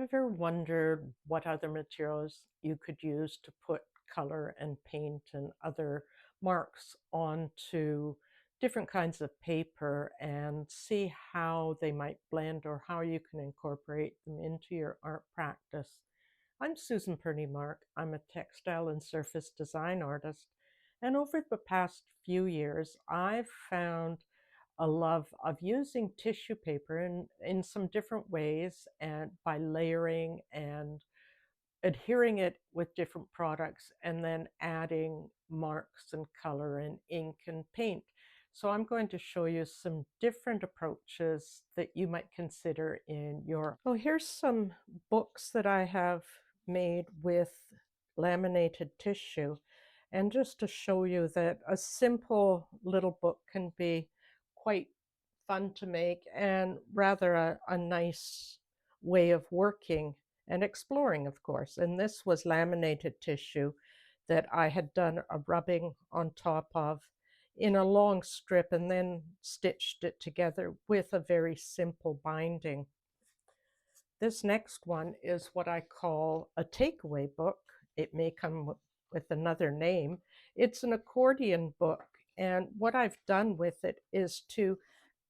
ever wondered what other materials you could use to put color and paint and other marks onto different kinds of paper and see how they might blend or how you can incorporate them into your art practice? I'm Susan Purney Mark. I'm a textile and surface design artist. And over the past few years, I've found a love of using tissue paper in some different ways and by layering and adhering it with different products and then adding marks and color and ink and paint. So I'm going to show you some different approaches that you might consider in your... Oh, here's some books that I have made with laminated tissue. And just to show you that a simple little book can be quite fun to make and rather a nice way of working and exploring, of course. And this was laminated tissue that I had done a rubbing on top of in a long strip and then stitched it together with a very simple binding. This next one is what I call a takeaway book. It may come with another name. It's an accordion book, and what I've done with it is to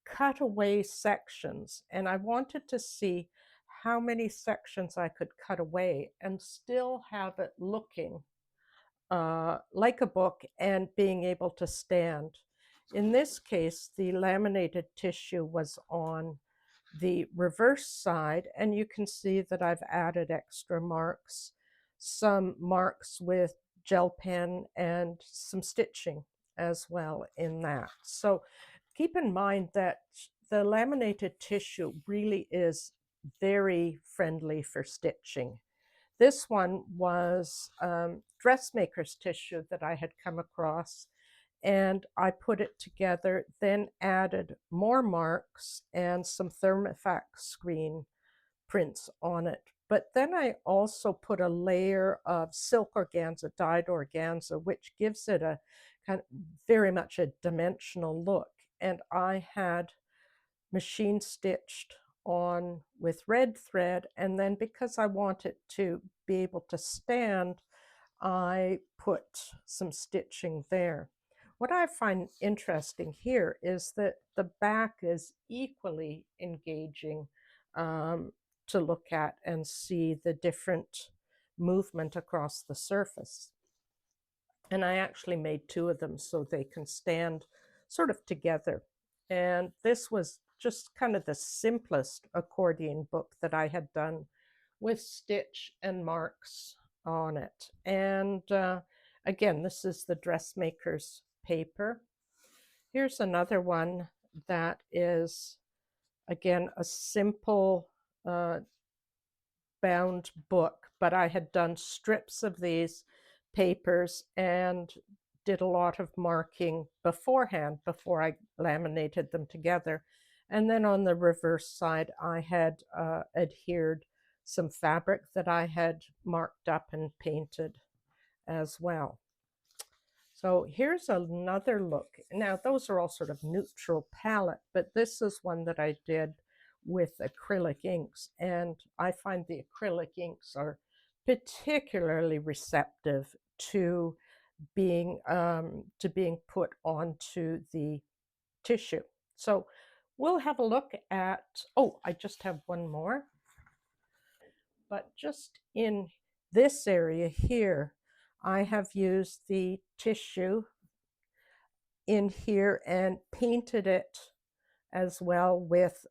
cut away sections, and I wanted to see how many sections I could cut away and still have it looking like a book and being able to stand. In this case, the laminated tissue was on the reverse side, and you can see that I've added extra marks, some marks with gel pen and some stitching as well in that. So keep in mind that the laminated tissue really is very friendly for stitching. This one was dressmaker's tissue that I had come across, and I put it together, then added more marks and some Thermofax screen prints on it. But then I also put a layer of silk organza, dyed organza, which gives it a kind of very much a dimensional look. And I had machine stitched on with red thread, and then because I want it to be able to stand, I put some stitching there. What I find interesting here is that the back is equally engaging to look at and see the different movement across the surface. And I actually made two of them so they can stand sort of together. And this was just kind of the simplest accordion book that I had done with stitch and marks on it. And again, this is the dressmaker's paper. Here's another one that is, again, a simple bound book, but I had done strips of these papers and did a lot of marking beforehand before I laminated them together. And then on the reverse side, I had adhered some fabric that I had marked up and painted as well. So here's another look. Now, those are all sort of neutral palette, but this is one that I did with acrylic inks. And I find the acrylic inks are particularly receptive to being put onto the tissue. So we'll have a look at, oh, I just have one more. But just in this area here, I have used the tissue in here and painted it as well with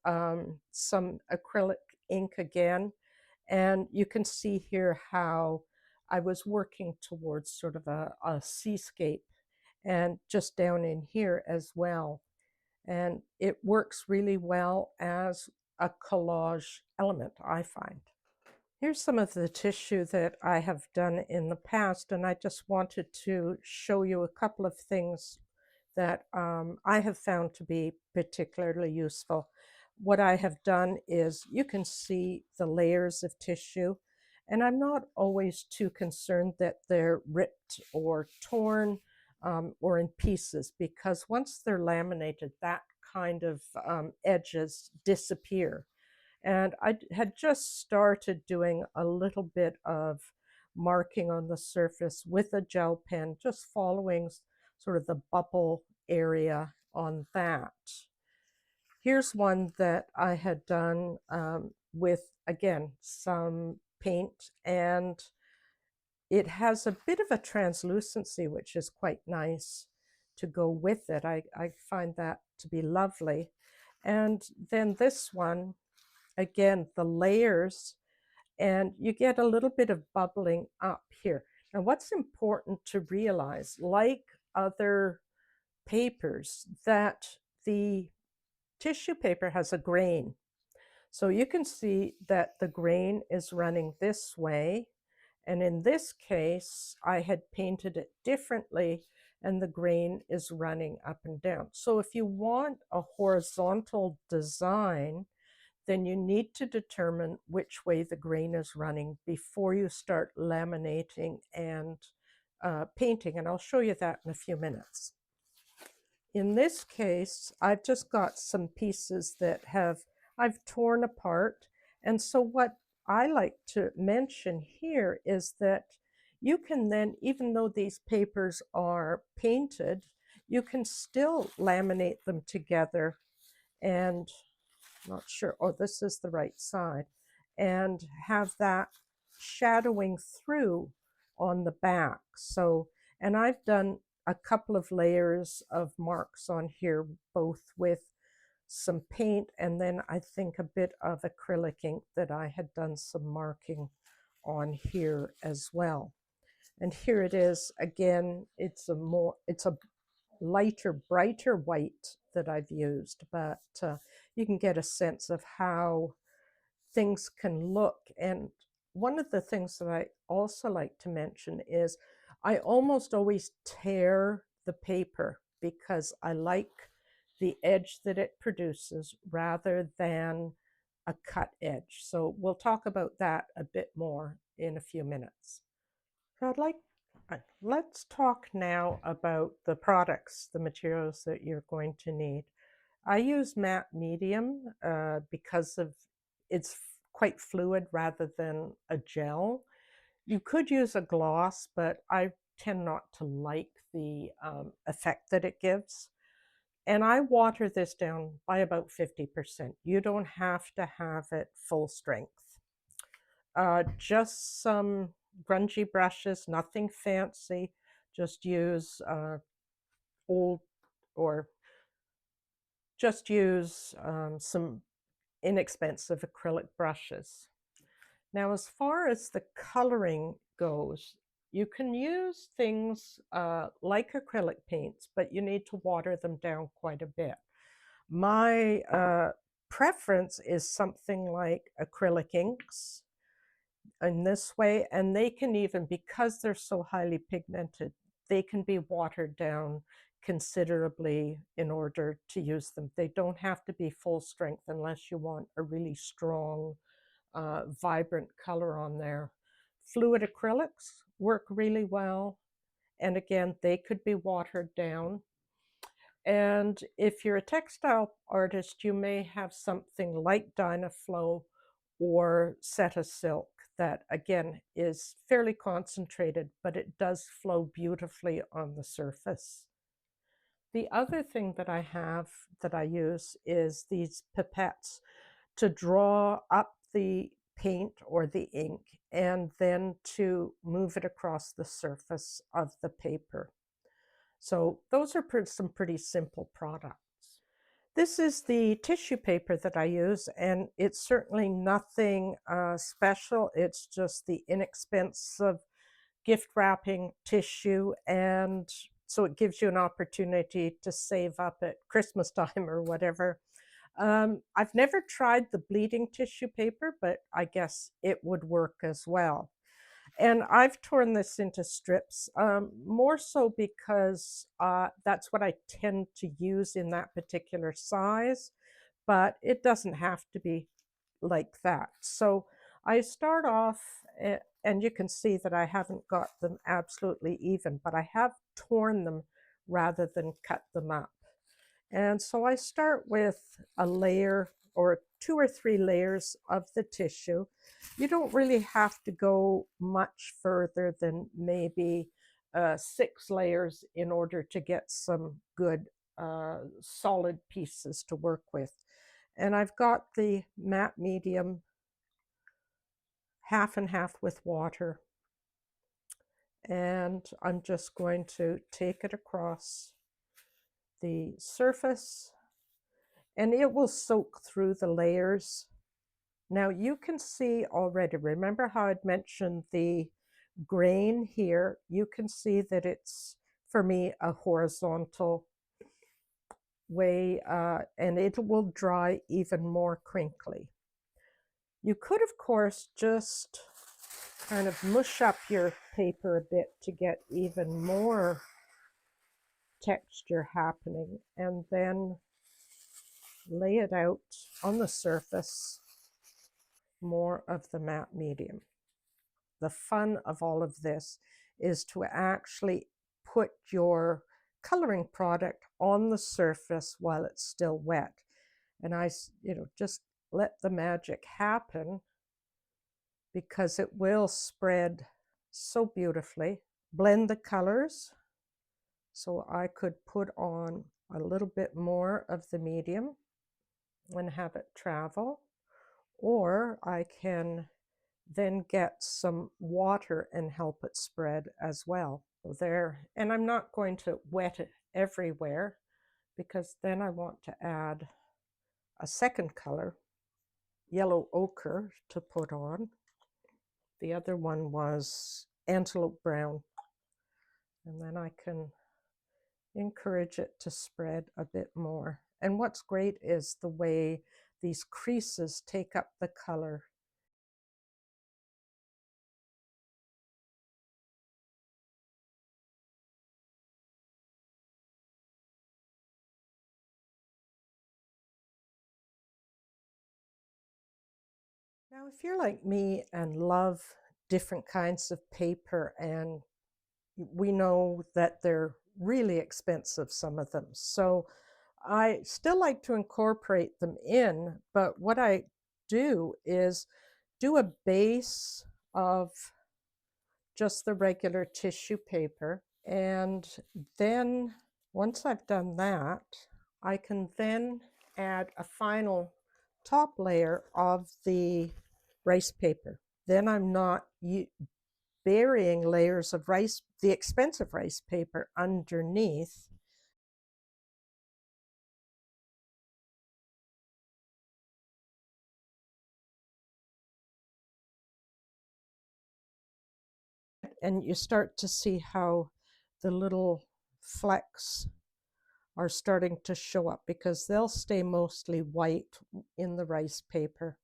some acrylic ink again. And you can see here how I was working towards sort of a seascape and just down in here as well. And it works really well as a collage element, I find. Here's some of the tissue that I have done in the past, and I just wanted to show you a couple of things that I have found to be particularly useful. What I have done is you can see the layers of tissue, and I'm not always too concerned that they're ripped or torn or in pieces, because once they're laminated, that kind of edges disappear. And I had just started doing a little bit of marking on the surface with a gel pen, just following sort of the bubble area on that. Here's one that I had done with, again, some paint, and it has a bit of a translucency, which is quite nice to go with it. I find that to be lovely. And then this one, again, the layers, and you get a little bit of bubbling up here. Now, what's important to realize, like other papers, that the tissue paper has a grain. So you can see that the grain is running this way. And in this case, I had painted it differently and the grain is running up and down. So if you want a horizontal design, then you need to determine which way the grain is running before you start laminating and painting. And I'll show you that in a few minutes. In this case, I've just got some pieces that I've torn apart. And so what I like to mention here is that you can then, even though these papers are painted, you can still laminate them together. And I'm not sure, oh, this is the right side, and have that shadowing through on the back. So, and I've done a couple of layers of marks on here, both with some paint and then I think a bit of acrylic ink that I had done some marking on here as well. And here it is again. It's a lighter, brighter white that I've used, but you can get a sense of how things can look. And one of the things that I also like to mention is I almost always tear the paper because I like the edge that it produces rather than a cut edge. So we'll talk about that a bit more in a few minutes. So let's talk now about the products, the materials that you're going to need. I use matte medium because of it's quite fluid rather than a gel. You could use a gloss, but I tend not to like the effect that it gives. And I water this down by about 50%. You don't have to have it full strength. Just some grungy brushes, nothing fancy. Just use old or just use some inexpensive acrylic brushes. Now, as far as the coloring goes, you can use things like acrylic paints, but you need to water them down quite a bit. My preference is something like acrylic inks in this way, and they can even, because they're so highly pigmented, they can be watered down considerably in order to use them. They don't have to be full strength unless you want a really strong, vibrant color on there. Fluid acrylics work really well, and again, they could be watered down. And if you're a textile artist, you may have something like Dynaflow or Cetasilk that, again, is fairly concentrated, but it does flow beautifully on the surface. The other thing that I have that I use is these pipettes to draw up the paint or the ink and then to move it across the surface of the paper. So those are some pretty simple products. This is the tissue paper that I use, and it's certainly nothing special. It's just the inexpensive gift wrapping tissue, and so it gives you an opportunity to save up at Christmas time or whatever. I've never tried the bleeding tissue paper, but I guess it would work as well. And I've torn this into strips, more so because that's what I tend to use in that particular size, but it doesn't have to be like that. So I start off, and you can see that I haven't got them absolutely even, but I have torn them rather than cut them up. And so I start with a layer or 2 or 3 layers of the tissue. You don't really have to go much further than maybe 6 layers in order to get some good solid pieces to work with. And I've got the matte medium half and half with water. And I'm just going to take it across the surface, and it will soak through the layers. Now you can see already, remember how I'd mentioned the grain here? You can see that it's, for me, a horizontal way, and it will dry even more crinkly. You could, of course, just kind of mush up your paper a bit to get even more texture happening, and then lay it out on the surface, more of the matte medium. The fun of all of this is to actually put your coloring product on the surface while it's still wet. And I, just let the magic happen, because it will spread so beautifully. Blend the colors. So I could put on a little bit more of the medium and have it travel, or I can then get some water and help it spread as well. There, and I'm not going to wet it everywhere, because then I want to add a second color, yellow ochre, to put on. The other one was antelope brown, and then I can encourage it to spread a bit more. And what's great is the way these creases take up the color. Now, if you're like me and love different kinds of paper, and we know that they're really expensive, some of them, so I still like to incorporate them in, but what I do is do a base of just the regular tissue paper, and then once I've done that, I can then add a final top layer of the rice paper. Then I'm not burying layers of rice, the expensive rice paper, underneath. And you start to see how the little flecks are starting to show up, because they'll stay mostly white in the rice paper.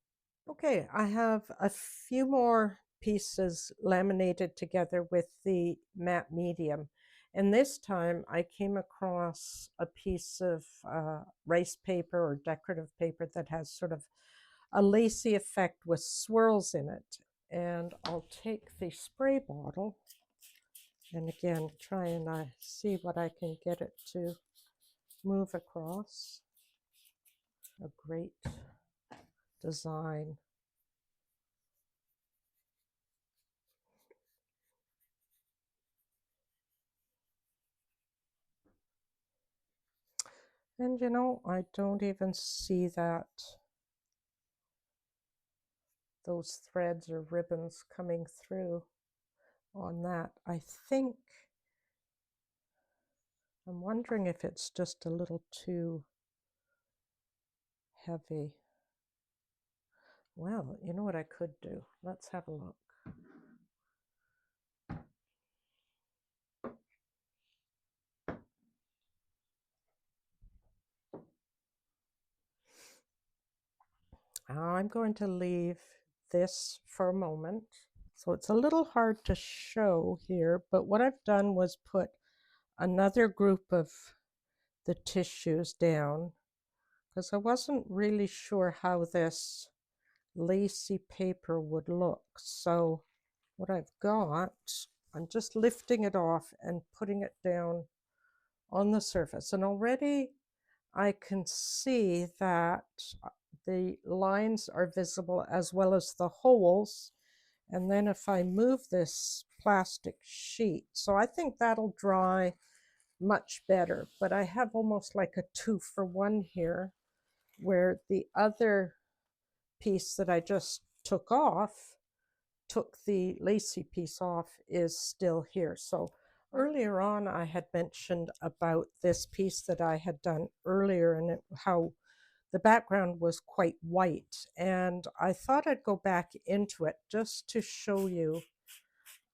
Okay, I have a few more pieces laminated together with the matte medium. And this time I came across a piece of rice paper or decorative paper that has sort of a lacy effect with swirls in it. And I'll take the spray bottle and again try and see what I can get it to move across. A great design. And I don't even see that those threads or ribbons coming through on that. I think, I'm wondering if it's just a little too heavy. Well, you know what I could do? Let's have a look. I'm going to leave this for a moment. So it's a little hard to show here, but what I've done was put another group of the tissues down, because I wasn't really sure how this lacy paper would look. So what I've got, I'm just lifting it off and putting it down on the surface. And already I can see that the lines are visible as well as the holes. And then if I move this plastic sheet, so I think that'll dry much better, but I have almost like a 2-for-1 here, where the other piece that I just took the lacy piece off, is still here. So earlier on I had mentioned about this piece that I had done earlier, and how the background was quite white, and I thought I'd go back into it just to show you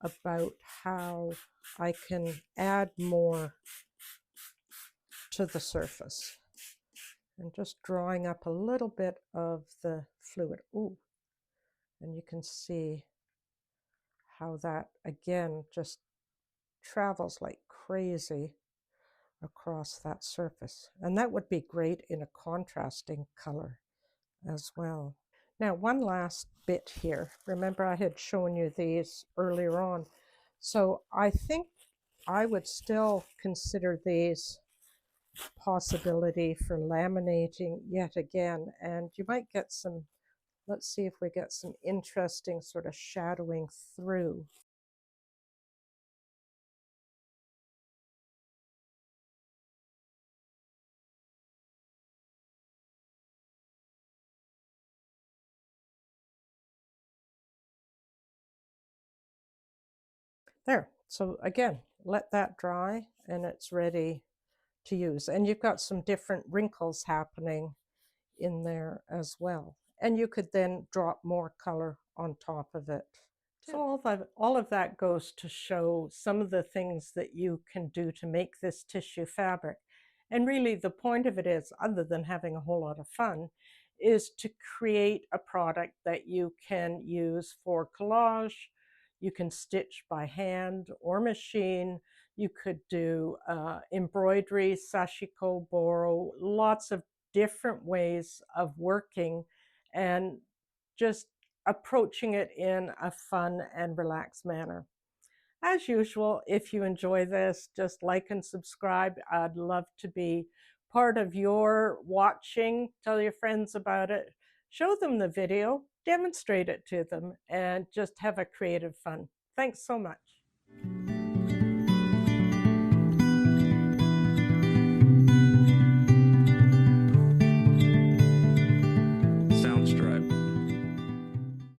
about how I can add more to the surface. And just drawing up a little bit of the fluid. Ooh, and you can see how that again just travels like crazy across that surface. And that would be great in a contrasting color as well. Now, one last bit here. Remember, I had shown you these earlier on. So I think I would still consider these possibility for laminating yet again. And you might get some, let's see if we get some interesting sort of shadowing through. There, so again, let that dry and it's ready to use. And you've got some different wrinkles happening in there as well. And you could then drop more color on top of it. So all of that goes to show some of the things that you can do to make this tissue fabric. And really the point of it is, other than having a whole lot of fun, is to create a product that you can use for collage. You can stitch by hand or machine. You could do embroidery, sashiko, boro, lots of different ways of working and just approaching it in a fun and relaxed manner. As usual, if you enjoy this, just like and subscribe. I'd love to be part of your watching. Tell your friends about it. Show them the video, demonstrate it to them, and just have a creative fun. Thanks so much.